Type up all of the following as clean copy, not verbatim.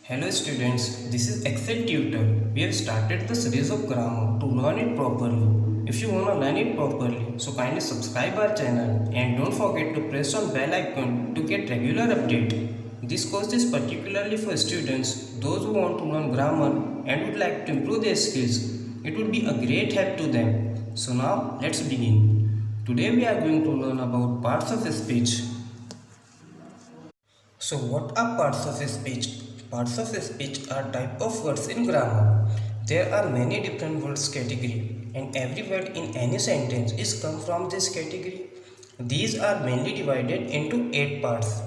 Hello students, this is Excel Tutor. We have started the series of grammar to learn it properly. If you want to learn it properly, so kindly subscribe our channel and don't forget to press on bell icon to get regular update. This course is particularly for students, those who want to learn grammar and would like to improve their skills. It would be a great help to them. So now let's begin. Today we are going to learn about parts of speech. So what are parts of speech? Parts of speech are type of words in grammar. There are many different words category and every word in any sentence is come from this category. These are mainly divided into 8 parts.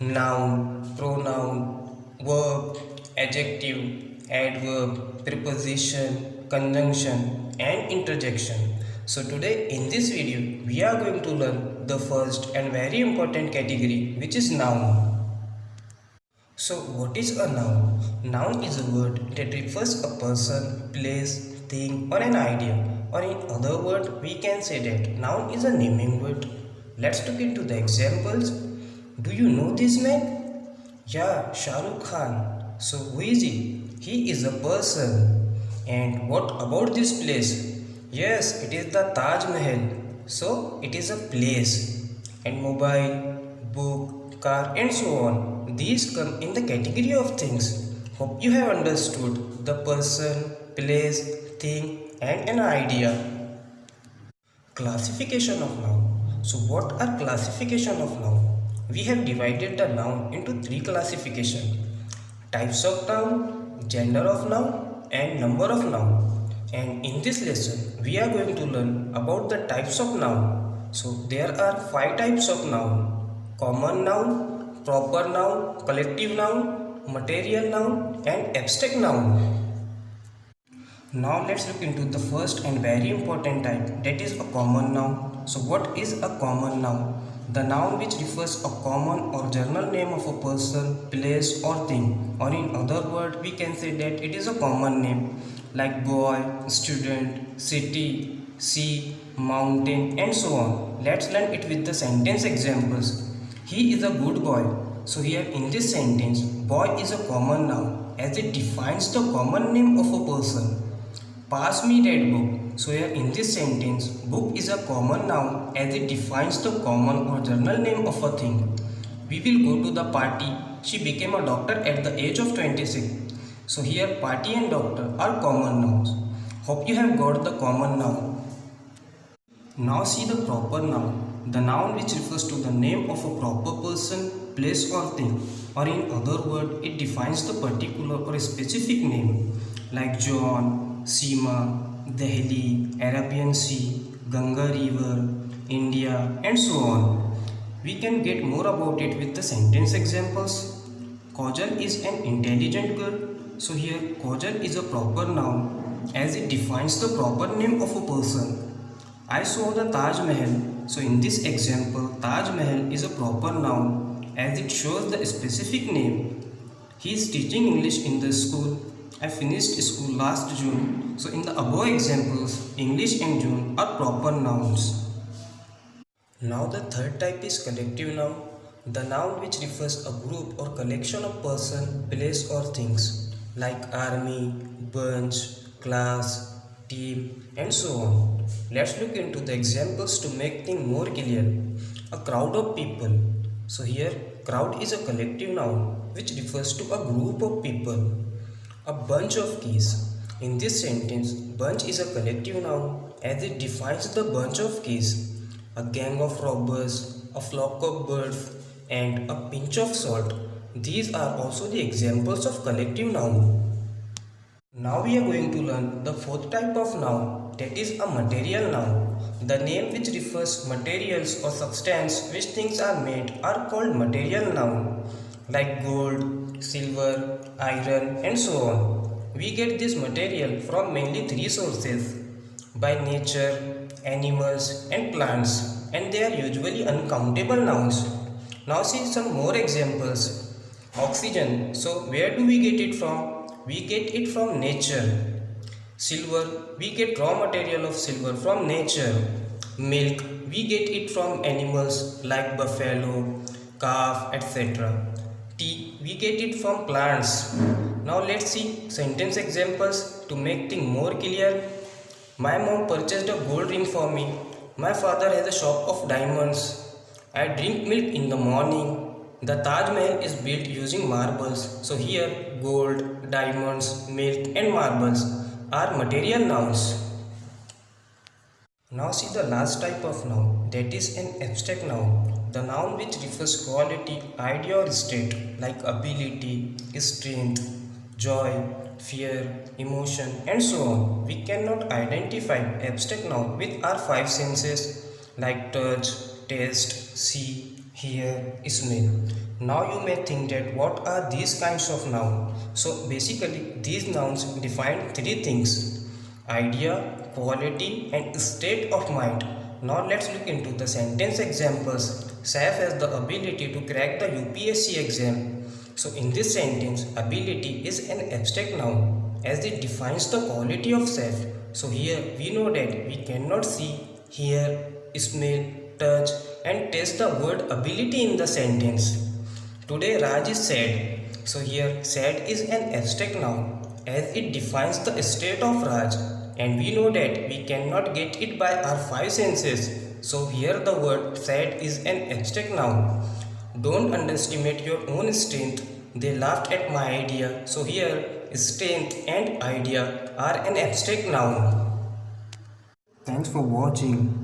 Noun, pronoun, verb, adjective, adverb, preposition, conjunction and interjection. So today in this video we are going to learn the first and very important category, which is noun. So what is a noun? Noun is a word that refers a person, place, thing or an idea. Or in other words, we can say that noun is a naming word. Let's look into the examples. Do you know this man? Yeah, Shah Rukh Khan. So who is he? He is a person. And what about this place? Yes, it is the Taj Mahal. So it is a place. And mobile, book, car and so on. These come in the category of things. Hope you have understood the person, place, thing and an idea. Classification of noun. So what are classification of noun? We have divided the noun into 3 classification. Types of noun, gender of noun and number of noun. And in this lesson we are going to learn about the types of noun. So there are 5 types of noun. Common noun, proper noun, collective noun, material noun and abstract noun. Now let's look into the first and very important type, that is a common noun. So what is a common noun? The noun which refers a common or general name of a person, place or thing. Or in other words we can say that it is a common name like boy, student, city, sea, mountain and so on. Let's learn it with the sentence examples. He is a good boy. So here in this sentence, boy is a common noun as it defines the common name of a person. Pass me that book. So here in this sentence, book is a common noun as it defines the common or general name of a thing. We will go to the party. She became a doctor at the age of 26. So here party and doctor are common nouns. Hope you have got the common noun. Now see the proper noun. The noun which refers to the name of a proper person, place or thing. Or in other words, it defines the particular or specific name like John, Seema, Delhi, Arabian Sea, Ganga River, India and so on. We can get more about it with the sentence examples. Kajal is an intelligent girl. So here Kajal is a proper noun as it defines the proper name of a person. I saw the Taj Mahal. So in this example, Taj Mahal is a proper noun as it shows the specific name. He is teaching English in the school. I finished school last June. So in the above examples, English and June are proper nouns. Now the third type is collective noun. The noun which refers a group or collection of person, place or things like army, bunch, class, team and so on. Let's look into the examples to make things more clear. A crowd of people. So here crowd is a collective noun which refers to a group of people. A bunch of keys. In this sentence, bunch is a collective noun as it defines the bunch of keys. A gang of robbers, a flock of birds, and a pinch of salt. These are also the examples of collective noun. Now we are going to learn the fourth type of noun, that is a material noun. The name which refers materials or substance which things are made are called material noun like gold, silver, iron and so on. We get this material from mainly 3 sources, by nature, animals and plants, and they are usually uncountable nouns. Now see some more examples. Oxygen. So where do we get it from? We get it from nature. Silver. We get raw material of silver from nature. Milk. We get it from animals like buffalo, calf, etc. tea, we get it from plants. Now let's see sentence examples to make things more clear. My mom purchased a gold ring for me. My father has a shop of diamonds. I drink milk in the morning. The Taj Mahal is built using marbles. So here gold, diamonds, milk and marbles are material nouns. Now see the last type of noun, that is an abstract noun. The noun which refers quality, idea or state like ability, strength, joy, fear, emotion and so on. We cannot identify abstract noun with our five senses like touch, taste, see, hear, smell. Now you may think that what are these kinds of nouns? So basically these nouns define three things: idea, quality and state of mind. Now let's look into the sentence examples. Saif has the ability to crack the UPSC exam. So in this sentence, ability is an abstract noun as it defines the quality of Saif. So here we know that we cannot see, hear, smell, touch and taste the word ability in the sentence. Today Raj is sad. So here sad is an abstract noun as it defines the state of Raj, and we know that we cannot get it by our five senses. So here the word sad is an abstract noun. Don't underestimate your own strength. They laughed at my idea. So here strength and idea are an abstract noun. Thanks for watching.